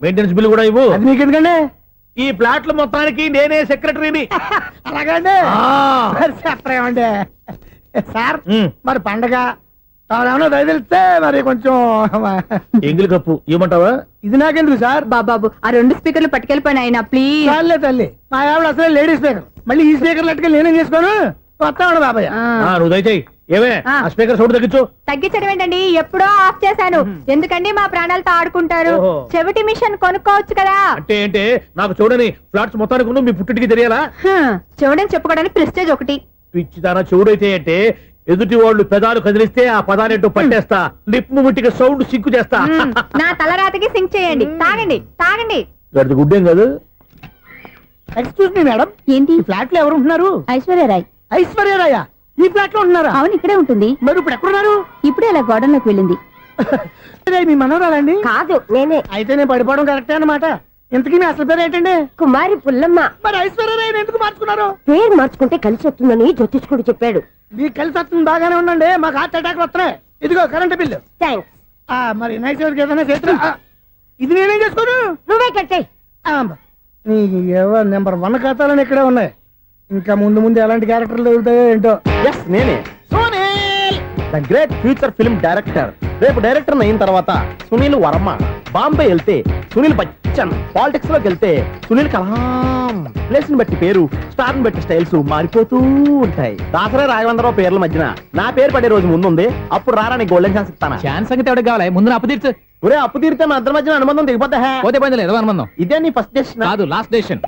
Maintenance bill కూడా ఇవ్వు. అది మీకు ఎందుకండి? ఈ ప్లాట్ల మొత్తానికి నేనే సెక్రటరీని. అలాగండి, చెప్పరేమండి సార్. మరి పండగ ఏమన్నా తెలిస్తే మరి కొంచెం ఎంగిలి కప్పు ఇవ్వమంటావా? ఇది నాకెందుకు సార్? బాబాబు ఆ 2 స్పీకర్లు పట్టుకెళ్ళిపోయిన ఆయన ప్లీజ్. చాలే తల్లి, మా ఆవిడ అసలు లేడీ స్పీకర్, మళ్ళీ ఈ స్పీకర్ లెట్టుకెళ్ళి నేనేం చేసుకోను. వస్తాడు బాబాయ్. నువ్వు దయచేయి. ఏమే ఆ స్పీకర్ సౌండ్ తగ్గించు. తగ్గించడం ఏంటండి, ఎప్పుడో ఆఫ్ చేశాను. ఎందుకండి మా ప్రాణాలతో ఆడుకుంటారు? చెవిటి మిషన్ కొనుక్కోవచ్చు కదా. అంటే ఏంటే నాకు చూడని ఫ్లాట్స్ మొత్తానికి మీ పుట్టింటికి తెలియాలా? చెవుడని చెప్పుకోవడానికి ప్రెస్టేజ్ ఒకటి. పిచ్చిదానా చెవుడైతే అంటే ఎదుటి వాళ్ళు పెదాలు కదిలిస్తే ఆ పదాలేంటో పట్టేస్తా. లిప్ ముట్టికి సౌండ్ సింకు చేస్తా. నా తలరాతకి సింక్ చేయండి. తాగండి తాగండి. గడిది గుడ్డేం కాదు. ఎక్స్క్యూజ్ మీ మేడం, ఏంటి? ఈ ఫ్లాట్ లో ఎవరు ఉంటున్నారు? ఐశ్వర్యరాయ్. ఐశ్వర్యరాయ ఈ ఫ్లాట్ లో ఉంటున్నారా? అవును, ఇక్కడే ఉంటుంది. మరి ఇప్పుడు ఎక్కడున్నారు? ఇప్పుడే అలా గోడంలోకి వెళ్ళింది. మీ మనవరాలండి? కాదు, నేనే. అయితే నేను పడిపోవడం కరెక్టే అన్నమాట. ఇంతకీ మీ అసలు పేరు ఏంటండి? కుమారి పుల్లమ్మ. మరి ఐశ్వర్యరాయని ఎందుకు మార్చుకున్నారు? పేరు మార్చుకుంటే కలిసి వస్తుందని జ్యోతిష్కుడు చెప్పాడు. మీకు కలిసి వస్తుంది, బాగానే ఉండండి. మాకు హార్ట్ అటాక్ వస్తున్నాయి. ఇదిగో కరెంట్ బిల్లు. థ్యాంక్స్. మరి నైట్ ఏదైనా చేతులు ఇది నేనేం చేసుకోను. నువ్వే కట్టే. ఎవరు నెంబర్ 1 ఖాతాలని ఇక్కడే ఉన్నాయి. ఇంకా ముందు ముందు ఎలాంటి క్యారెక్టర్లు దొరుకుతాయో ఏంటో. నేనే Sunil, the great future film director. రేపు డైరెక్టర్ అయిన తర్వాత సునీల్ వర్మ. బాంబే వెళ్తే సునీల్ బచ్చన్, పాలిటిక్స్ లోకి వెళ్తే సునీల్ కలాం. ప్లేస్ ని బట్టి పేరు, స్టార్ ని బట్టి స్టైల్స్ మారిపోతూ ఉంటాయి. దాసరే రాఘవేంద్రరావు పేర్ల మధ్యన నా పేరు పడే రోజు ముందుంది. అప్పుడు రారా నీ గోల్డెన్ ఛాన్స్ ఇస్తాను. ఛాన్స్ సంగతి ఎవరికి కావాలి? ముందు అప్పు తీర్చు. ఒరే అప్పు తీరితే మా ఇద్దరి మధ్యన అనుబంధం దిగిపోతా. పోతే పోయింది లేదు అనుబంధం. ఇదే నీ ఫస్ట్ డెసిషన్ కాదు, లాస్ట్ డెసిషన్.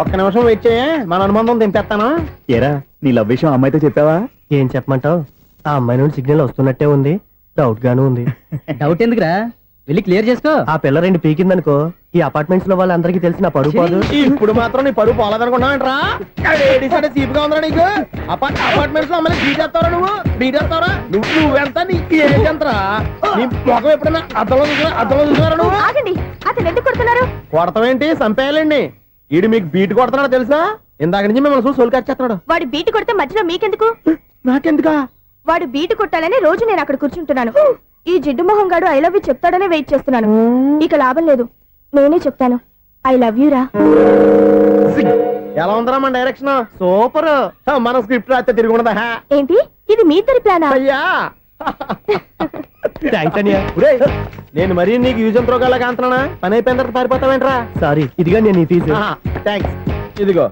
ఒక్క నిమిషం వెయిట్ చేయ, మన అనుబంధం దింపేస్తాను. ఏరా నీ లవ్ విషయం అమ్మాయితో చెప్పావా? ఏం చెప్పమంటావు? ఆ అమ్మాయి నుండి సిగ్నల్ వస్తున్నట్టే ఉంది, డౌట్ గాను ఉంది. డౌట్ ఎందుకురా, వెళ్ళి క్లియర్ చేసుకో. ఆ పిల్ల 2 పీకిందనుకో, ఈ అపార్ట్మెంట్స్ లో వాళ్ళందరికీ తెలిసిన పరుగు పోదు. ఇప్పుడు మాత్రం నీ పరుగు పోలేదనుకున్నావంటరా? సీపుగా ఉందా నీకు? అపార్ట్మెంట్స్ లో అమ్మాయి బీటేస్తావరా? బీటేస్తావరా? నువ్వెంత, నీకు ఏంటంతరా? నీ మొఖం ఎప్పుడైనా అద్దంలో చూసారా నువ్వు? అతను ఎందుకు కొడుతున్నారు? కొడతావేంటి, చంపేయాలండి. ఈడు మీకు బీట్ కొడుతున్నాడు తెలుసా? ఇందాక నుంచి మిమ్మల్ని చూసి సోల్ కచ్చేస్తున్నాడు. వాడు బీటు కొడితే మధ్యలో మీకెందుకు? నాకెందుకా? వాడు బీటు కొట్టాలని రోజు నేను అక్కడ కూర్చుంటున్నాను. ఈ జిడ్డు మొహం గాడు ఐ లవ్ యూ చెప్తాడనే వెయిట్ చేస్తున్నాను. ఇక లాభం లేదు, నేనే చెప్తాను. ఐ లవ్ యూ రా. ఎలా ఉందరా మన డైరెక్షన్? సూపర్. మన స్క్రిప్ట్ రాస్తే తిరిగి ఉండదా? ఏంటి ఇది మీ ఇద్దరి ప్లానా? అయ్యా నేను మరీ నీకు యూజ్ అంత రోగాలకు అంటున్నా. పని అయిపోయిన తర్వాత పారిపోతావేంట్రా? సారీ, ఇదిగా నేను థ్యాంక్స్. ఇదిగో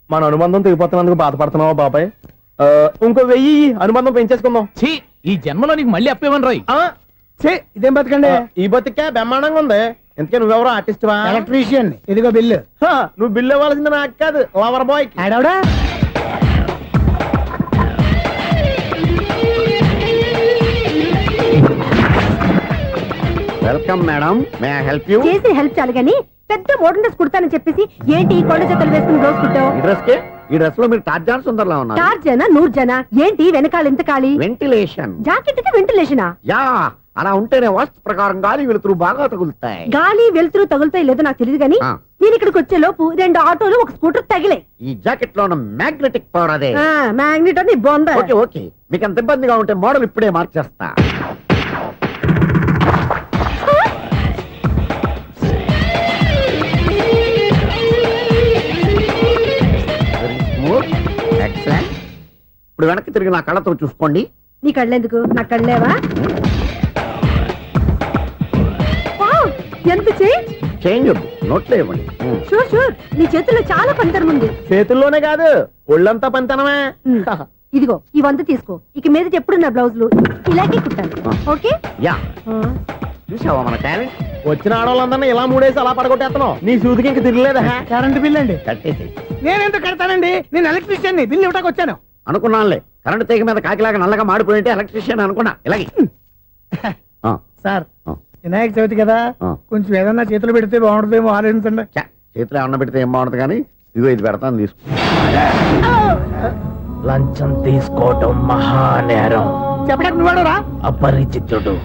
మన అనుబంధం తెగిపోతున్నందుకు బాధపడుతున్నావా బాబాయ్? ఇంకో 1000 అనుబంధం పెంచేసుకుందాం. ఈ జన్మలో నీకు మళ్ళీ అప్పేమని రాయి. ఇదేం బతకండి? ఈ బతికే బ్రహ్మాండంగా ఉంది. ఎందుకే నువ్వెవరో ఆర్టిస్ట్ వా? ఎలక్ట్రీషియన్. ఇదిగో బిల్లు. నువ్వు బిల్లు ఇవ్వాల్సింది నాకు కాదు, లవర్ బాయ్. ఆడవడా? Welcome madam, may I help you? చేసి హెల్ప్ చాలు గానీ పెద్ద మోడల్ డ్రెస్ కుడతానని చెప్పేసి ఏంటి కొండ జతలు వేసుకుని రోజు కుట్టావు? ఈ డ్రెస్ లో మీరు టార్జాన్ సుందర్లా ఉన్నారు. టార్జనా నూర్జనా? ఏంటి వెనకాల ఎంత ఖాళీ? వెంటిలేషన్. జాకెట్ కి వెంటిలేషనా? యా, అలా ఉంటేనే వాస్తు ప్రకారం గాలి వెలుతురు బాగా తగులుతాయి. గాలి వెలుతురు తగులుతాయి లేదో నాకు తెలియదు గానీ నేను ఇక్కడికి వచ్చే లోపు 2 ఆటోలు 1 స్కూటర్ తగిలే. ఈ జాకెట్ లో ఉన్న మ్యాగ్నెటిక్ పవర్ అదే. మ్యాగ్నెట్ అని బొంద. ఓకే ఓకే, మీకు అంత ఇబ్బందిగా ఉంటే మోడల్ ఇప్పుడే మార్చేస్తా. ఇప్పుడు వెనక్కి తిరిగి నా కళ్ళతో చూసుకోండి. నీ కళ్ళెందుకు? నా కళ్ళేవా? ఎంత చేంజ్ నోట్లో ఇవ్వండి. షూర్ షూర్, నీ చేతుల్లో చాలా పనితనం ఉంది. చేతుల్లోనే కాదు, ఒళ్ళంతా పనితనమే. ఇదిగో ఈ 100 తీసుకో. ఇక మీద ఎప్పుడు నా బ్లౌజులు ఇలాగే కుట్టాను. ఓకే? యా, చూసావా మన టాలెంట్? వచ్చిన ఆడవాళ్ళందరినీ ఇలా మూడేసి అలా పడగొట్టేస్తున్నావు. నీ సూదికి ఇంక తిరగలేదా? కరెంట్ బిల్ అండి. కట్టేసి. నేనెందుకు కడతానండి? నేను ఎలక్ట్రీషియన్ ని. బిల్ ఇవ్వడానికి వచ్చాను. అనుకున్నానులే, కరెంట్ తీగ మీద కాకిలాగా నల్లగా మాడిపోయింటే ఎలక్ట్రీషియన్ అనుకున్నా. ఇలాగే సార్, వినాయక చవితి కదా, కొంచెం ఏదన్నా చేతులు పెడితే బాగుంటుందేమో ఆలోచించండి. చేతులు ఏమన్నా పెడితే ఏం బాగుంటుంది కానీ ఇదిగో ఇది పెడతాను, తీసుకో. లంచం తీసుకోవటం మహానేరం. చెప్పడానికి నువ్వాడరా? అపరిచితుడు.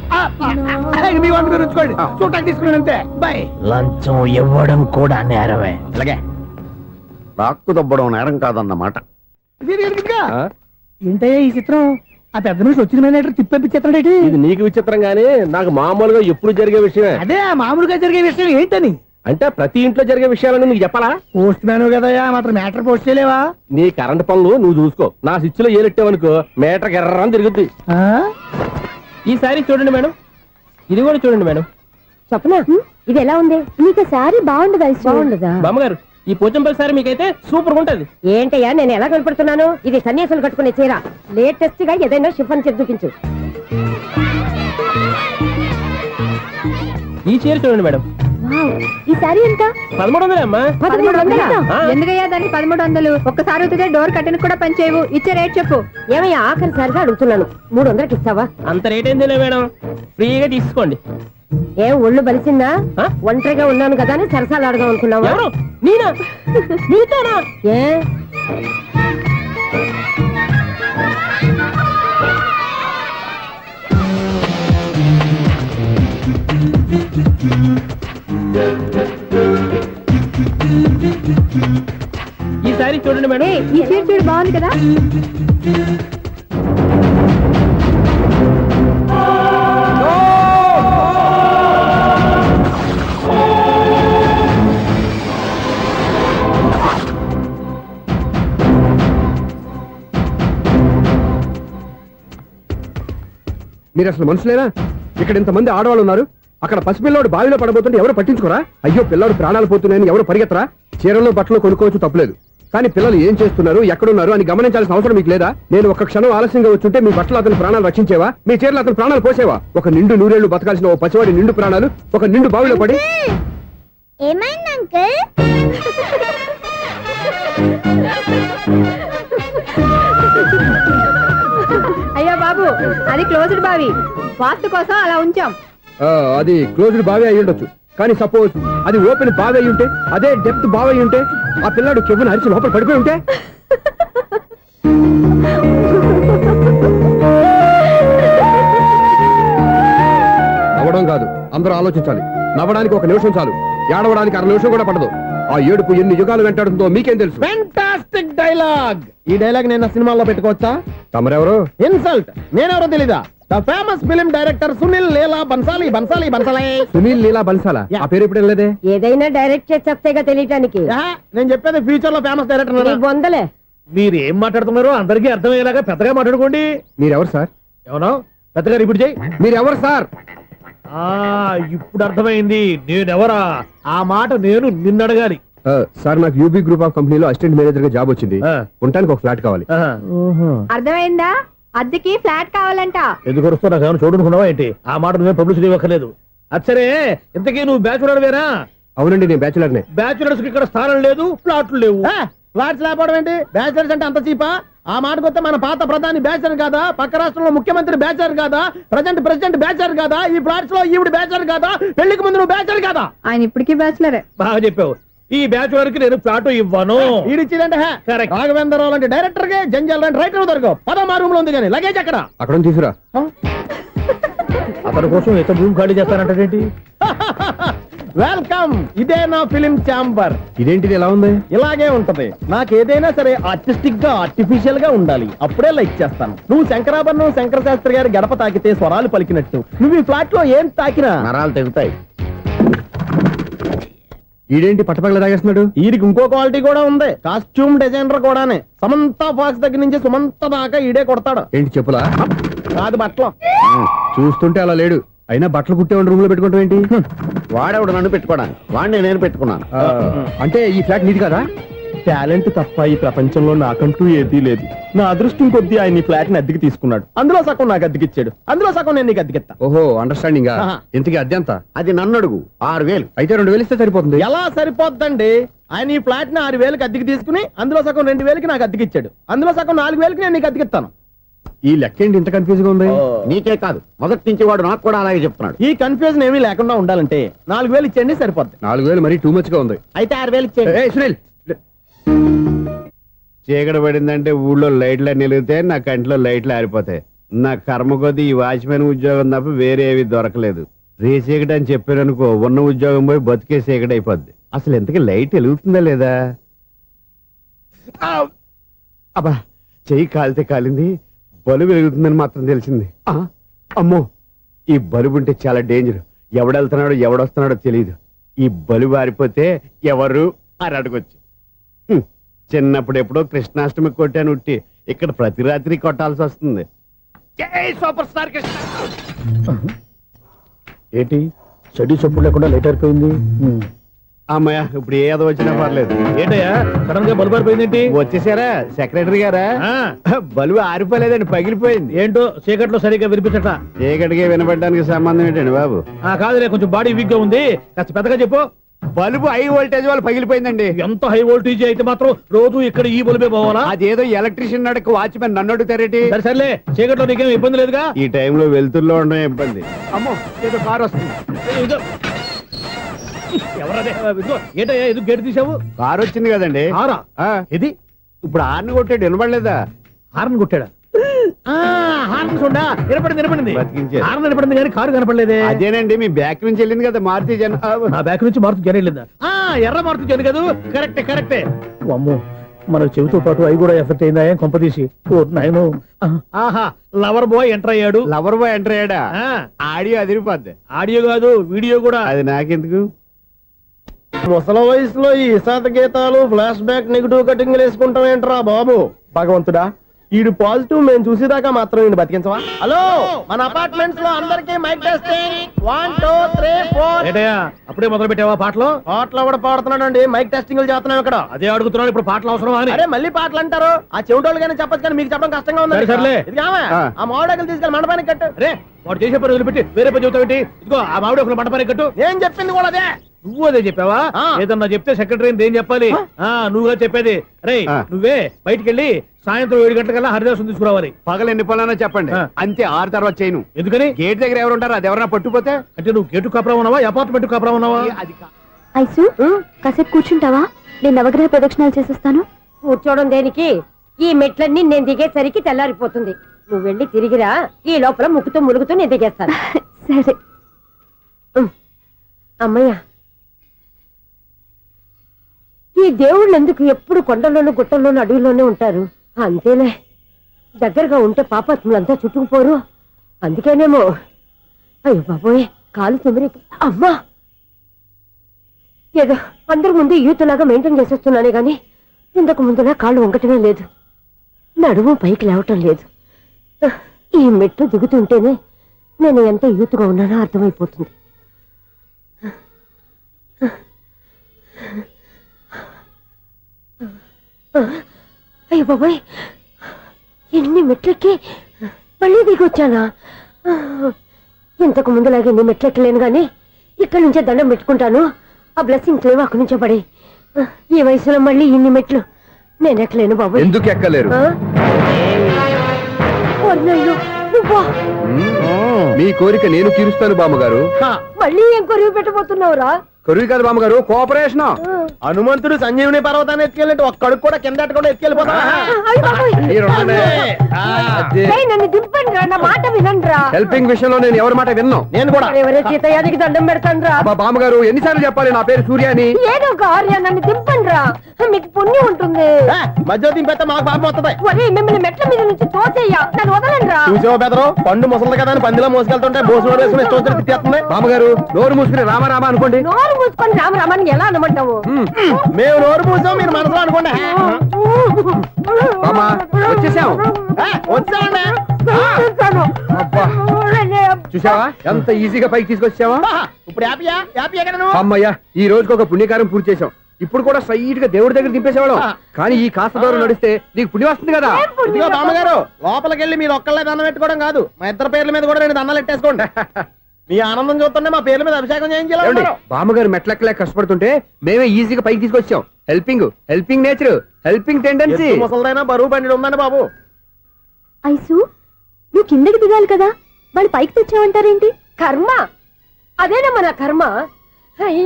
మీ వంట మీరు ఉంచుకోండి, చూడటానికి తీసుకున్నాను అంతే. బాయ్. లంచం ఇవ్వడం కూడా నేరమే. ఇలాగే రాక్కు దబ్బడం నేరం కాదన్నమాట. ఏంటయ్యా ఈ చిత్రం? ఆ పెద్ద మనిషి వచ్చిన మేనేటర్ తిప్పించేస్తాడేటి? ఇది నీకు విచిత్రం గానీ నాకు మామూలుగా ఎప్పుడు జరిగే విషయమే. అదే ఆ మామూలుగా జరిగే విషయం ఏంటని? అంటే ప్రతి ఇంట్లో జరిగే విషయాలని నీకు చెప్పాలా? పోస్ట్ మ్యాన్ కదయ్యా, మాత్రం మ్యాటర్ పోస్ట్ చేయలేవా? నీ కరెంట్ పనులు నువ్వు చూసుకో. నా స్విచ్లో ఏలెట్టావనుకో మీటర్ ఎర్రని తిరుగుద్ది. ఆ? ఈసారి చూడండి మేడం, ఇది కూడా చూడండి మేడం. చెప్పనా ఇది ఎలా ఉంది? నీకు సారీ బాగుండదా? బాగుండదా? బామ్మగారు ఈ పోచంపల్లి సారీ మీకైతే సూపర్ ఉంటది. ఏంటయ్యా నేను ఎలా కనపడుతున్నాను? ఇది సన్యాసులు కట్టుకునే చీర. లేటెస్ట్ గా ఏదైనా షిఫన్ చేసి చూపించు. ఈ చీర చూడండి మేడం, ఈ సారీ ఎంత? 1300 అమ్మా. 1300? ఆ. ఎందుకయ్యా దాన్ని 1300? ఒక్కసారి అవుతుందే డోర్ కట్టిన కూడా పనిచేయవు. ఇచ్చే రేట్ చెప్పు. ఏమయ్యా ఆఖరిసారిగా అడుగుతున్నాను, 300కి ఇస్తావా? అంత రేట్ ఏందిలే మేడం, ఫ్రీగా తీసుకోండి. ఏం ఒళ్ళు బలిసిందా? ఆ? ఒంటరిగా ఉన్నాను కదా అని సరసాలు అడదాం అనుకున్నావా? ఎవరు? నేనా? నీతోనా? ఏ ఈ సారీ చూడండి మేడం. ఈ చీర చూడు బాగుంది కదా? మీరు అసలు మనుషులేనా? ఇక్కడ ఇంతమంది ఆడవాళ్ళు ఉన్నారు, అక్కడ పసిపిల్లాడు బావిలో పడబోతుంటే ఎవరు పట్టించుకోరా? అయ్యో పిల్లాడు ప్రాణాలు పోతున్నాయని ఎవరు పరిగెత్తరా? చీరల్లో బట్టలు కొనుక్కోవచ్చు తప్పలేదు, కానీ పిల్లలు ఏం చేస్తున్నారు ఎక్కడున్నారు అని గమనించాల్సిన అవసరం మీకు లేదా? నేను ఒక్క క్షణం ఆలస్యంగా వచ్చుంటే మీ బట్టలు అతని ప్రాణాలు రక్షించేవా? మీ చీరలు అతని ప్రాణాలు పోసేవా? ఒక నిండు నూరేళ్లు బతకాల్సిన ఓ పసివాడి నిండు ప్రాణాలు ఒక నిండు బావిలో పడి. ఏమైంది అంకుల్? అయ్యో బాబు, అది క్లోజ్డ్ బావి, వాస్తు కోసం అలా ఉంచాం. అది క్లోజ్డ్ బావి అయి ఉండొచ్చు, కానీ సపోజ్ అది ఓపెన్ బావి అయి ఉంటే, అదే డెప్త్ బావి అయి ఉంటే, ఆ పిల్లాడు కెవ్వును అరిచి లోపల పడిపోయి ఉంటే? నవ్వడం కాదు, అందరూ ఆలోచించాలి. నవ్వడానికి ఒక నిమిషం చాలు, ఏడవడానికి 1/2 నిమిషం కూడా పడదు. ఆ ఏడుపు ఎన్ని యుగాలు వెంటాడుతుందో మీకేం తెలుసు? Fantastic dialogue. ఈ డైలాగ్ నేను సినిమాలో పెట్టుకోవచ్చా? తమరెవరు? ఇన్సల్ట్. నేనెవరో తెలీదా? The famous film director Sunil Leela Bhansali. Bhansali Bhansali Sunil Leela బన్సాలా? ఆ పేరు ఇప్పుడు లేదే. ఏదైనా డైరెక్ట్ చేసేస్తేగా తెలియటానికి. నేను చెప్పేది ఫ్యూచర్ లో ఫేమస్ డైరెక్టర్. బొందలే. మీరు ఏం మాట్లాడుతున్నారో అందరికీ అర్థమయ్యేలాగా పెద్దగా మాట్లాడుకోండి. మీరెవరు సార్? ఏమన్నా పెద్దగా రిపీట్ చేయి. మీరెవరు సార్? ఇప్పుడు అర్థమైంది నేనెవరా. ఆ మాట నేను నిన్ను అడగాలి. సార్ నాకు యూబీ గ్రూప్ ఆఫ్ కంపెనీలో అసిస్టెంట్ మేనేజర్ గా జాబ్ వచ్చింది. ఉండటానికి ఒక ఫ్లాట్ కావాలి. అర్థమైందా? అద్దెకి ఫ్లాట్ కావాలంట. ఎందుకు వస్తున్నా నాకు ఏమైనా చూడనుకున్నావా ఏంటి? ఆ మాట నువ్వే పబ్లిసిటీ ఇవ్వక్కర్లేదు. అచ్చరే ఇంతకీ నువ్వు బ్యాచులర్ వేరా? అవునండి, నేను బ్యాచులర్నే. బ్యాచులర్స్ కి ఇక్కడ స్థానం లేదు, ఫ్లాట్లు లేవు. ఫ్లాట్స్ లేకపోవడం ఏంటి? బ్యాచిలర్స్ అంటే అంత చీపా? ఆ మాటకొస్తే మన పాత ప్రధాని బ్యాచర్ కాదా? పక్క రాష్ట్రంలో ముఖ్యమంత్రి బ్యాచర్ కాదా? ప్రెసిడెంట్ బ్యాచర్ కాదా? ఈ ఫ్లాట్స్ లో ఈవిడ బ్యాచర్ కాదా? పెళ్లికి ముందు నువ్వు బ్యాచర్ కాదా? ఆయన ఇప్పటికీ బ్యాచులరే. బాగా చెప్పావు. ఈ బ్యాచులర్ కి నేను ఫ్లాట్ ఇవ్వను. ఈడిచ్చిందంటే Correct. రాఘవేంద్రరావు లాంటి డైరెక్టర్ కి జంజల్ లాంటి రైటర్ దొరకవు. పదమా రూమ్ లో ఉంది కానీ లగేజ్ అక్కడ. అక్కడ తీసుకురా. అతని కోసం ఎంత భూమి ఖాళీ చేస్తానంటే వెల్కమ్. ఇదే నా ఫిలిం ఛాంబర్. ఇదేంటిది ఎలా ఉంది? ఇలాగే ఉంటది. నాకు ఏదైనా సరే ఆర్టిస్టిక్ గా ఆర్టిఫిషియల్ గా ఉండాలి, అప్పుడే లైక్ చేస్తాను. నువ్వు శంకరాభరణం శంకర శాస్త్రి గారి గడప తాకితే స్వరాలు పలికినట్టు నువ్వు ఈ ఫ్లాట్ లో ఏం తాకినా నరాలు తెగుతాయి. ఈడేంటి పట్టపగల తాగేస్తున్నాడు? వీడికి ఇంకో క్వాలిటీ కూడా ఉంది. కాస్ట్యూమ్ డిజైనర్ కూడానే. సమంత ఫాక్స్ దగ్గర నుంచి సుమంత దాకా ఈడే కొడతాడు. ఏంటి చెప్పులా? కాదు బట్టలు. చూస్తుంటే అలా లేడు. అయినా బట్టలు కుట్టే రూమ్ లో పెట్టుకుంటాం ఏంటి? వాడేవాడు నన్ను పెట్టుకోవడానికి, వాడిని నేను పెట్టుకున్నాను. అంటే ఈ ఫ్లాట్ నీది కదా? టాలెంట్ తప్ప ఈ ప్రపంచంలో నాకంటూ ఏదీ లేదు. నా అదృష్టం కొద్దీ ఆయన ఈ ఫ్లాట్ ని అద్దెకి తీసుకున్నాడు. అందులో సగం నాకు అద్దెకిచ్చాడు, అందులో సగం నేను నీకు అద్దెకిస్తా. ఓహో, అండర్స్టాండింగ్. ఆహా. ఇంతకీ అద్దె ఎంత? అది నన్ను అడుగు. 6000. అయితే 2000 ఇస్తే సరిపోతుంది. ఎలా సరిపోద్దండి? ఆయన ఈ ఫ్లాట్ ని 6000కి అద్దెకి తీసుకుని అందులో సగం 2000కి నాకు అద్దెకిచ్చాడు, అందులో సగం 4000కి నేను నీకు అద్దెకిస్తాను. ఈ లెక్క ఏంటి ఇంత కన్ఫ్యూజ్ గా ఉంది? నీకే కాదు, మొదటి నుంచి వాడు నాకు కూడా అలాగే చెప్తున్నాడు. ఈ కన్ఫ్యూజన్ ఏమీ లేకుండా ఉండాలంటే 4000 ఇచ్చేయండి సరిపోద్ది. 4000 మరీ టూ మచ్ గా ఉంది. అయితే 6000 ఇచ్చేయండి. ఏయ్, సునీల్. చీకటి పడిందంటే ఊళ్ళో లైట్లు నిలిగితే నా కంటిలో లైట్లు ఆరిపోతాయి. నా కర్మ కొద్దీ ఈ వాచ్మెన్ ఉద్యోగం తప్ప వేరే ఏవి దొరకలేదు. రేచీకటి అని చెప్పారనుకో, ఉన్న ఉద్యోగం పోయి బతికే చీకటి అయిపోద్ది. అసలు ఇంతకీ లైట్ వెలుగుతుందా లేదా? అబ్బా చెయ్యి కాలితే కాలింది, బలుబు వెలుగుతుందని మాత్రం తెలిసింది. అమ్మో, ఈ బలుబు ఉంటే చాలా డేంజర్. ఎవడెళ్తున్నాడో ఎవడొస్తున్నాడో తెలియదు. ఈ బలుబు ఆరిపోతే ఎవరు అని అడగొచ్చు. చిన్నప్పుడు ఎప్పుడో కృష్ణాష్టమి కొట్టాను ఉట్టి, ఇక్కడ ప్రతి రాత్రి కొట్టాల్సి వస్తుంది. జై సూపర్ స్టార్ కృష్ణ. ఏంటి చెడు చప్పుడు లేకుండా లేట్ అయిపోయింది. అమ్మయ్య, ఇప్పుడు ఏదో వచ్చినా పర్లేదు. ఏంటయ్యా సడన్ గా బల్బు అయిపోయింది ఏంటి? వచ్చేసారా సెక్రటరీ గారా? బలుబు ఆరిపోలేదండి, పగిలిపోయింది. ఏంటో చీకట్లో సరిగ్గా వినిపించట. చీకటికి వినపడడానికి సంబంధం ఏంటండి బాబు? కాదులే, కొంచెం బాడీ వీక్ గా ఉంది, కాస్త పెద్దగా చెప్పు. బల్బు హై వోల్టేజ్ వాళ్ళు పగిలిపోయిందండి. ఎంత హై వోల్టేజ్ అయితే మాత్రం రోజు ఇక్కడ ఈ బల్బే పోవాలా? అదేదో ఎలక్ట్రీషియన్ నడక వాచ్మెన్ నన్ను అడుగుతారేటి? సరే సర్లే, చీకట్లో నీకేం ఇబ్బంది లేదుగా? ఈ టైంలో వెళ్తుల్లో ఉండడం ఇబ్బంది. అమ్మో, ఏదో కారు వస్తుంది. ఇదో. ఎవరదే? ఇదిగో, ఏంటయ్యా ఇది గేట్ తీసావు? కారు వచ్చింది కదండి. కారా? ఇది ఇప్పుడు ఆర్ని కొట్టాడు, వినపడలేదా? హార్న్ కొట్టాడా? హార్న్ చూడా వినపడింది. బతికించారు. హార్న్ వినపడింది కానీ కారు కనపడలేదే. అదేనండి, మీ బ్యాక్ నుంచి వెళ్ళింది కదా మారుతి జన. నా బ్యాక్ నుంచి మారుతు జన వెళ్ళిందా? ఎర్ర మారుతు జన కదా. కరెక్టే. అమ్మో, మన చెవితో పాటు అవి కూడా ఎఫెక్ట్ అయిందా? ఏం కొంపదీసి. నాయను. ఆహా, లవర్ బాయ్ ఎంటర్ అయ్యాడు. లవర్ బాయ్ ఎంటర్ అయ్యాడా? ఆడియో అదిరిపోద్ది. ఆడియో కాదు, వీడియో కూడా. అది నాకెందుకు? ముసల వయసులో ఈ ఇసాత గీతాలు, ఫ్లాష్ బ్యాక్, నెగిటివ్ కటింగ్ వేసుకుంటాం ఏంట్రా బాబు? భగవంతుడా, ఈడు పాజిటివ్ మేము చూసేదాకా మాత్రం ఈయన బతికించవా? హలో, మన అపార్ట్మెంట్స్ లో అందరికీ మైక్ టెస్టింగ్. 1 2 3 4. ఏంటయ్యా అప్పుడే మొదలు పెట్టావా పాటలు? పాటలు కూడా పాడుతున్నాడు. మైక్ టెస్టింగ్ చేస్తున్నాం ఇక్కడ. అదే అడుగుతున్నాడు, ఇప్పుడు పాటలు అవసరమా అని. అరే మళ్ళీ పాటలు అంటారు. ఆ చెవిటోళ్ళు కానీ చెప్పచ్చు, కానీ మీకు చెప్పడం కష్టంగా ఉంది. సర్లే. ఇది ఆ మామిడాకులు తీసుకెళ్ళి మండపానికి కట్టు. అరే, వాడు చేసే పని వదిలిపెట్టి వేరే పని చెబుతావేంటి? ఇదిగో ఆ మామిడి ఒకరు మంటపానికి కట్టు. నేను చెప్పింది కూడా అదే. నువ్వు అదే చెప్పావా? ఏదన్నా చెప్తే సెక్రటరీ ఏం చెప్పాలి? నువ్వుగా చెప్పేది. రే, నువ్వే బయటికి వెళ్ళి సాయంత్రం 7 గంటలకల్లా హరిదాసు తీసుకురావాలి. పగలు ఎన్ని పనులన్నా చెప్పండి, అంతే. 6 తర్వాత చేయను. ఎందుకని? గేట్ దగ్గర ఎవరు ఉంటారు? అది ఎవరన్నా పట్టుపోతే? అంటే నువ్వు గేటు కాపురా ఉన్నావా, అపార్ట్మెంట్ కాపురా ఉన్నావా? అది ఐసు కాసేపు కూర్చుంటావా? నేను నవగ్రహ ప్రదక్షిణాలు చేసేస్తాను. కూర్చోవడం దేనికి? ఈ మెట్లన్నీ నేను దిగేసరికి తెల్లారిపోతుంది. నువ్వు వెళ్ళి తిరిగిరా, ఈ లోపల ముక్కుతూ ములుగుతూ నేను దిగేస్తాను. సరే. అమ్మయ్య, ఈ దేవుళ్ళు ఎందుకు ఎప్పుడు కొండల్లోనూ గుట్టల్లోనూ అడవిలోనే ఉంటారు? అంతేలే, దగ్గరగా ఉంటే పాపాత్ములంతా చుట్టుకుపోరు. అందుకేనేమో. అయ్యో బాబోయ్, కాలు తొమ్మిది. అమ్మా, ఏదో అందరి ముందు యూత్లాగా మెయింటైన్ చేసేస్తున్నానే గాని ఇంతకు ముందులా కాళ్ళు వంగటమే లేదు, నడుము పైకి లేవటం లేదు. ఈ మెట్లు దిగుతుంటేనే నేను ఎంత యూత్గా ఉన్నానో అర్థమైపోతుంది. అయ్యో బాబాయ్, ఎన్ని మెట్లెక్కి మళ్ళీ దిగొచ్చానా? ఇంతకు ముందులాగే ఎన్ని మెట్లెక్కలేను గాని ఇక్కడి నుంచే దండం పెట్టుకుంటాను. ఆ బ్లెస్సింగ్స్ లేవు అక్కడి నుంచే పడే. ఈ వయసులో మళ్ళీ ఇన్ని మెట్లు నేను ఎక్కలేను బాబు. ఎందుకు ఎక్కలేరు? మీ కోరిక నేను తీరుస్తాను బామ్మగారు. మళ్ళీ ఏం కొరివి పెట్టబోతున్నావురా? కొరివి కాదు బామ్మగారు, కోఆపరేషన్. హనుమంతుడు సంజీవుని పర్వతాన్ని ఎత్తుకెళ్ళి ఒక్కడికి కూడా కింద ఎట్టకుండా ఎత్తుకెళ్ళిపోతా. నన్ను దింపండి రా, నా మాట వినండి రా. హెల్పింగ్ విషయంలో నేను ఎవరి మాట విన్నాను. నేను కూడా. ఎవరే సీతయ్యానికి దండం పెడతాను రా. బామ్మగారు ఎన్నిసార్లు చెప్పాలి నా పేరు సూర్య అని? ఏదో ఒక ఆర్య, నన్ను దింపండి రా, మీకు పుణ్యం ఉంటుంది. మధ్యలో దింపేస్తే మాకు పాపం వస్తుంది. ఒరే, మిమ్మల్ని మెట్ల మీద నుంచి తోసేయ్యా, నన్ను వదలండి రా. చూసావా బెదరు, పండు ముసలి కదా అని పందిలో మోసుకెళ్తుంటే భోజనం వేసుకుని ఇష్టం తిట్టేస్తుంది. బామ్మగారు నోరు మూసుకుని రామారామా అనుకోండి. నోరు మూసుకొని రామరామాన్ని ఎలా అనమంటావు? మేము నోరు మూసాం, మీరు మనసులో అనుకోండి. బామ్మా, వచ్చేసాం. వచ్చానండి. అబ్బా, చూసావా ఎంత ఈజీగా పైకి తీసుకొచ్చావా? ఇప్పుడు హ్యాపీయా కదా నువ్వు? అమ్మయ్యా, ఈ రోజుకి ఒక పుణ్యకారం పూర్తి చేసాం. ఇప్పుడు కూడా స్ట్రైట్ గా దేవుడి దగ్గర దింపేసేవాళ్ళం. కానీ ఈ కాస్త దూరం నడిస్తే నీకు పుణ్యం వస్తుంది కదా. ఇదిగో బామ్మగారు, లోపలికి వెళ్ళి మీరు ఒక్కళ్ళే దండం పెట్టుకోవడం కాదు, మా ఇద్దరు పేర్ల మీద కూడా 2 దండాలు పెట్టేసుకోండి. మీ ఆనందం చూస్తుంటే మా పేర్ల మీద అభిషేకం చేయించాలి. బామ్మగారు మెట్లెక్కలేక కష్టపడుతుంటే మేమే ఈజీగా పైకి తీసుకొచ్చాం. Helping nature, helping tendency. ముసలైనా బరువు బండి ఉందండి బాబు. ఐసు నువ్వు కిందకి దిగాలి కదా, వాళ్ళు పైకి తెచ్చావంటారేంటి? కర్మ, అదేనమ్మా నా కర్మ.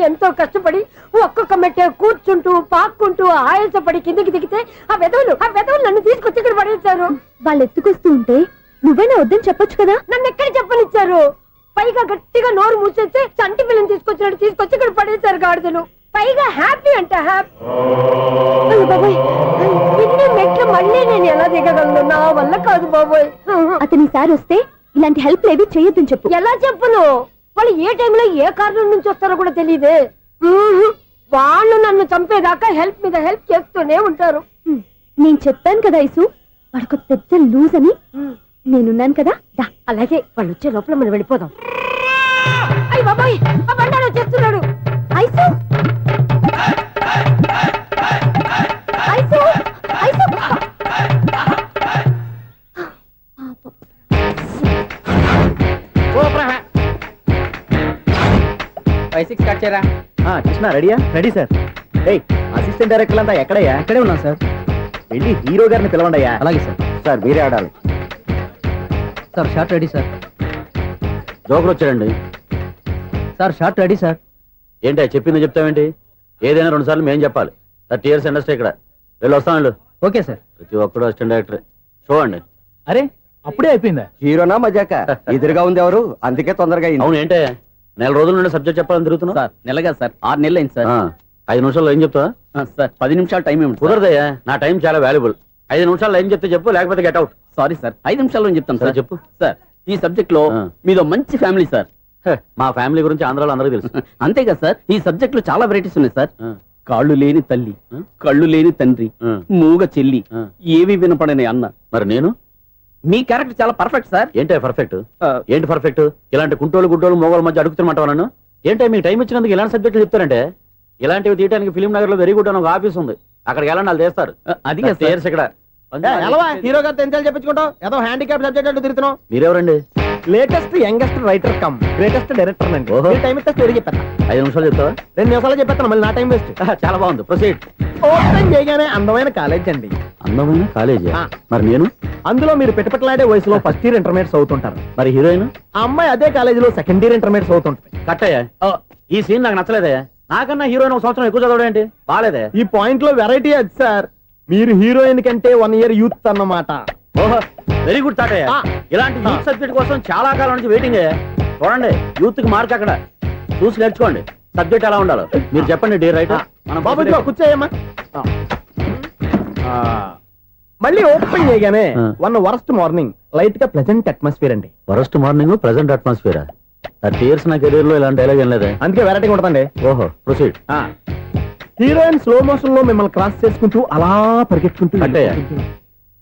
ఎంతో కష్టపడి ఒక్కొక్క మెట్ట కూర్చుంటూ పాక్కుంటూ ఆయాసపడి కిందికి దిగితే ఆ వెధవులు నన్ను తీసుకొచ్చి ఇక్కడ పడేశారు. వాళ్ళు ఎత్తుకొస్తూ ఉంటే నువ్వేనా వద్దని చెప్పొచ్చు కదా. నన్ను ఎక్కడ చెప్పనిచ్చారు? పైగా గట్టిగా నోరు మూసేస్తే చంటి పిల్లని తీసుకొచ్చి ఇక్కడ పడేశారు గాడిదలు. పైగా హ్యాపీ అంట హ్యాపీ. అయ్యో బాబోయ్, ఇన్ని మెట్లు మళ్ళీ నేను ఎలా దిగగలను? నా వల్ల కాదు బాబోయ్. అతని సార్ వస్తే ఇలాంటి హెల్ప్ లేవి చేయొద్దని చెప్పు. ఎలా చెప్పును? వాళ్ళు ఏ టైంలో ఏ కారణం నుంచి వస్తారో కూడా తెలియదే. వాళ్ళు నన్ను చంపేదాకా హెల్ప్ మీద హెల్ప్ చేస్తూనే ఉంటారు. నేను చెప్పాను కదా ఐసు, వాడికి పెద్ద లూజ్ అని. నేనున్నాను కదా, దా. అలాగే వాళ్ళు వచ్చే లోపల మనం వెళ్ళిపోదాం. అయ్య బాబాయ్, ఆ బండారు వచ్చేస్తున్నాడు. ఐసు ఐసు ఐసు కృష్ణ రెడీయా? Ready sir. ఏయ్, అసిస్టెంట్ డైరెక్టర్ అంతా ఎక్కడయ్యా? ఇక్కడే ఉన్నాం సార్. వెళ్ళి హీరో గారిని పిలవండి అయ్యా. అలాగే సార్. సార్ మీరే ఆడాలి. Sir shot ready sir. Joker వచ్చాడండి. Sir shot ready sir. ఏంటి చెప్పింది చెప్తావేంటి? ఏదైనా 2 సార్లు మేము చెప్పాలి. 30 years ఇండస్ట్రీ ఇక్కడ. వెళ్ళి వస్తాం వెళ్ళు. Okay sir. ప్రతి ఒక్కడు అసిస్టెంట్ డైరెక్టర్. చూడండి. అరే అప్పుడే అయిపోయిందా? హీరోనా మజాక? ఎదురుగా ఉంది ఎవరు, అందుకే తొందరగా అయింది. అవును ఏంటే 4 రోజుల నుండి సబ్జెక్ట్ చెప్పాలని తిరుగుతున్నా? సార్ నెలగా సార్, 6 నెలలు అయింది సార్. 5 నిమిషాల్లో ఏం చెప్తా? సార్ 10 నిమిషాలు టైం ఏమిటి? కుదరదయ్యా, నా టైం చాలా వాల్యుబుల్. 5 నిమిషాల్లో ఏం చెప్తే చెప్పు, లేకపోతే గెట్ అవుట్. సారీ సార్, 5 నిమిషాల్లో చెప్తాను సార్. చెప్పు. సార్ ఈ సబ్జెక్ట్ లో మీదో మంచి ఫ్యామిలీ సార్. మా ఫ్యామిలీ గురించి ఆంధ్రాలో అందరికీ తెలుసు. అంతేగా సార్, ఈ సబ్జెక్ట్ లో చాలా వెరైటీస్ ఉన్నాయి సార్. కాళ్ళు లేని తల్లి, కళ్ళు లేని తండ్రి, మూగ చెల్లి, ఏవి వినపడని అన్న. మరి నేను? మీ క్యారెక్టర్ చాలా పర్ఫెక్ట్ సార్. ఏంటే పర్ఫెక్ట్? ఏంటి పర్ఫెక్ట్? ఇలాంటి కుంటోలు గుడ్డోలు మోగోళ్ళ మధ్య అడుగుతున్నమాట నన్ను. ఏంటంటే మీకు టైం ఇచ్చినందుకు ఇలాంటి సబ్జెక్టులు చెప్తారంటే? ఇలాంటివి తీయడానికి ఫిలిం నగర్ లో వెరీ గుడ్ అని ఒక ఆఫీస్ ఉంది, అక్కడికి వెళ్ళండి, వాళ్ళు చేస్తారు. అది ఇక్కడ హీరో గారు తెంచాలి చెప్పించుకుంటాం. ఏదో హ్యాండిక్యాప్ సబ్జెక్ట్ అంటూ తిరుగుతున్నాం. మీరెవరండి? Latest youngest writer cum greatest director అండి. ఓహో. టైం ఇస్తే స్టోరీ చెప్పేస్తా. 5 నిమిషాలు చెప్తావా? 2 నిమిషాలు చెప్పేస్తాను, మళ్ళీ నా టైం వేస్ట్. చాలా బాగుంది, ప్రొసీడ్. ఓపెన్ చేయగానే అందమైన కాలేజ్ అండి. అందమైన కాలేజీ. ఆ. మరి నేను? అందులో మీరు పెట్టుపట్లాడే వయసులో ఫస్ట్ ఇయర్ ఇంటర్మీడియట్స్ అవుతుంటారు. మరి హీరోయిన్? ఆ అమ్మాయి అదే కాలేజీలో సెకండ్ ఇయర్ ఇంటర్మీడియట్స్ అవుతుంటుంది. కట్టయ్యా, ఈ సీన్ నాకు నచ్చలేదే. నాకన్నా హీరోయిన్ 1 సంవత్సరం ఎక్కువ చదవడం ఏంటి? బాలేదే. ఈ పాయింట్ లో వెరైటీ అది సార్. మీరు హీరోయిన్ కంటే 1 year యూత్ అన్నమాట. ఓహో, వెరీ గుడ్ థాట్. ఆ. ఇలాంటి యూత్ సబ్జెక్ట్ కోసం చాలా కాలం నుంచి వెయిటింగ్. చూడండి, యూత్ కి మార్క్ అక్కడ చూసి నేర్చుకోండి. సబ్జెక్ట్ ఎలా ఉండాలో మీరు చెప్పండి. డీ రైట్. మనం బాబు ఇదిగో కూర్చోయమ్మా. మళ్ళీ ఓపెన్ చేయగానే ఆ. వరస్ట్ మార్నింగ్, లైట్ గా ప్లెజెంట్ అట్మాస్ఫియర్ అండి. First morning present atmosphere. 30 years నా కెరీర్ లో ఇలాంటి డైలాగ్ ఏం లేదే. అందుకే వెరైటీ ఉంటుందండి. ఓహో, ప్రొసీడ్. హీరోయిన్ స్లో మోషన్ లో మిమ్మల్ని క్రాస్ చేసుకుంటూ అలా పరిగెత్తుకుంటూ కట్టయ్య,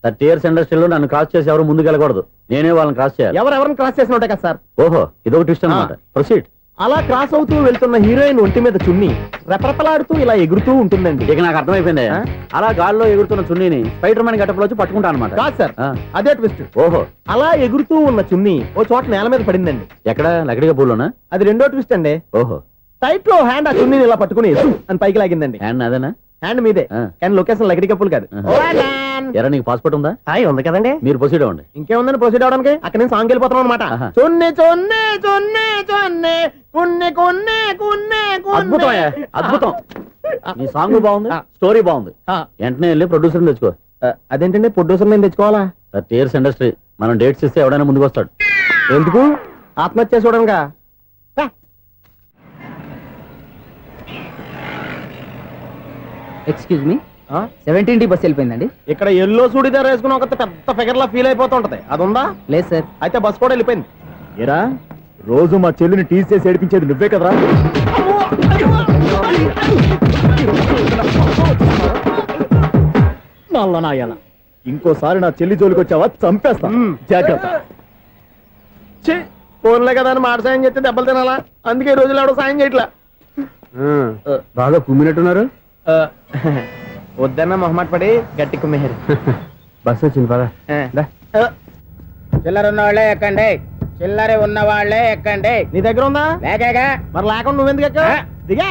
30 years ఇండస్ట్రీలో నన్ను క్రాస్ చేసి ఎవరు ముందుకు వెళ్ళకూడదు, నేనే వాళ్ళని క్రాస్ చేయాలి. ఎవరెవరిని క్రాస్ చేసిన ఉంటాయి కదా సార్. ఓహో, ఇదొక ట్విస్ట్ అన్నమాట. ప్రొసీడ్. అలా క్రాస్ అవుతూ వెళ్తున్న హీరోయిన్ ఒంటి మీద చున్ని రెపరెపలాడుతూ ఇలా ఎగురుతూ ఉంటుందండి. ఇక నాకు అర్థమైపోయింది. ఆ? అలా గాల్లో ఎగురుతున్న చున్నీని స్పైడర్ మ్యాన్ గట్టపులో వచ్చి పట్టుకుంటా అనమాట. కాదు సార్, ఆ. అదే ట్విస్ట్. ఓహో, అలా ఎగురుతూ ఉన్న చున్ని ఓ చోట నేల మీద పడిందండి. ఎక్కడ? లకడిగా పూలోనా? అది రెండో ట్విస్ట్ అండి. ఓహో, టైట్ లో హ్యాండ్ ఆ చున్నీని ఇలా పట్టుకుని అని పైకి లాగిందండి. హ్యాండ్ అదేనా? హ్యాండ్ మీదే, ఆ. కానీ లొకేషన్ లకడి కప్పులు కాదు. ఎరా, నీకు పాస్పోర్ట్ ఉందా? హాయ్ ఉంది కదండి. మీరు ప్రొసీడ్ అవ్వండి. ఇంకేముందని ప్రొసీడ్ అవడానికి? అక్కడ నేను సాంగ్ వెళ్ళిపోతాను అనమాట. ఆహా. చొన్నే చొన్నే చొన్నే చొన్నే కున్నే కొన్నే కున్నే అద్భుతం అయ్యా, అద్భుతం. నీ సాంగ్ బాగుంది, స్టోరీ బాగుంది. వెంటనే వెళ్ళి ప్రొడ్యూసర్ తెచ్చుకో. అదేంటండి ప్రొడ్యూసర్ నేను తెచ్చుకోవాలా? 30 years ఇండస్ట్రీ, మనం డేట్స్ ఇస్తే ఎవడైనా ముందుకు వస్తాడు. ఎందుకు? ఆత్మహత్య చూడనుగా. Excuse me, 17D bus వెళ్ళిపోయిందండి. ఇక్కడ ఎల్లో చూడిదార్ వేసుకుని ఒక పెద్ద ఫిగర్ లా ఫీల్ అయిపోతుంటది, అది ఉందా? లేదు సార్. అయితే బస్ కూడా వెళ్ళిపోయింది. ఏరా, రోజు మా చెల్లిని టీస్ చేసి ఏడిపించేది నువ్వే కదరా? నల్ల నాయాల, ఇంకోసారి నా చెల్లి జోలికి వచ్చావా చంపేస్తా. జాగ్రత్త. ఫోన్లే కదా అని మాట సాయం చేస్తే దెబ్బలు తినాలా? అందుకే ఈ రోజులు ఎవడో సాయం చేయట్లా. బాగా కుమ్మినట్టున్నారు. వద్దన్న మొహమాట పడి గట్టి కుమ్మేరు. బస్సు వచ్చింది పద. చిల్లర ఉన్న వాళ్ళే ఎక్కండి, చిల్లర ఉన్న వాళ్ళే ఎక్కండి. నీ దగ్గర ఉందా? లేకేగా. మరి లేకుండా నువ్వెందుకు ఎక్క? దిగా.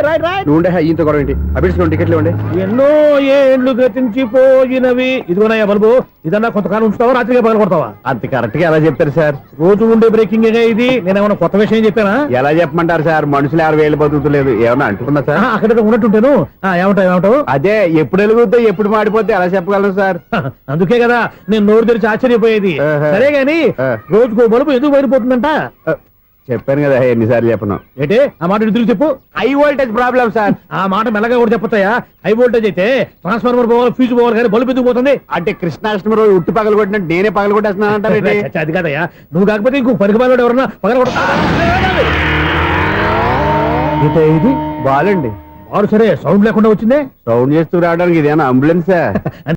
Right right. నువ్వు ఉండే ఇంత గొడవ ఏంటి? అభిడ్చుకోండి, టికెట్లు ఇవ్వండి. ఎన్నో ఏండ్లు గతించిపోయినవి. ఇదిగోనయ్యా బల్బు, ఇదన్నా కొంతకాలం ఉంచుతావా, రాత్రిగా పగల కొడతావా? అంత కరెక్ట్ గా ఎలా చెప్తారు సార్? రోజు ఉండే బ్రేకింగ్ ఇది. నేనేమన్నా కొత్త విషయం చెప్పానా? ఎలా చెప్పమంటారు సార్? మనుషులు 60,000 బతుకుతలేదు, ఏమన్నా అంటున్నా సార్? అక్కడ ఉన్నట్టుంటాను. ఏమంటావు? అదే ఎప్పుడు వెలుగుతో ఎప్పుడు మాడిపోతే ఎలా చెప్పగలను సార్? అందుకే కదా నేను నోరు తెరిచి ఆశ్చర్యపోయేది. ఆహా. సరే గాని ఆ. రోజుకో బలుపు ఎందుకు బయటపోతుందంట? చెప్పాను కదా ఎన్నిసార్లు చెప్పను. ఏంటి ఆ మాట ఎదురు చెప్పు. High voltage problem sir. ఆ మాట మెల్లగా కూడా చెప్పొచ్చాయా? హై వోల్టేజ్ అయితే ట్రాన్స్ఫార్మర్ పోవాలి, ఫ్యూజ్ పోవాలి, కానీ బల్బు ఎందుకు పోతుంది? అంటే కృష్ణాష్టమి రోజు ఉట్టి పగలు కొట్టినట్టు నేనే పగలు కొట్టేస్తున్నాను అంటారు. చచ్చా, అది కాదయ్యా. నువ్వు కాకపోతే ఇంకో పనికి బాగా ఎవరన్నా పగల ఇది బాలండి. వారు సరే సౌండ్ లేకుండా వచ్చిందే. సౌండ్ చేస్తూ రావడానికి ఇదేనా అంబులెన్సా?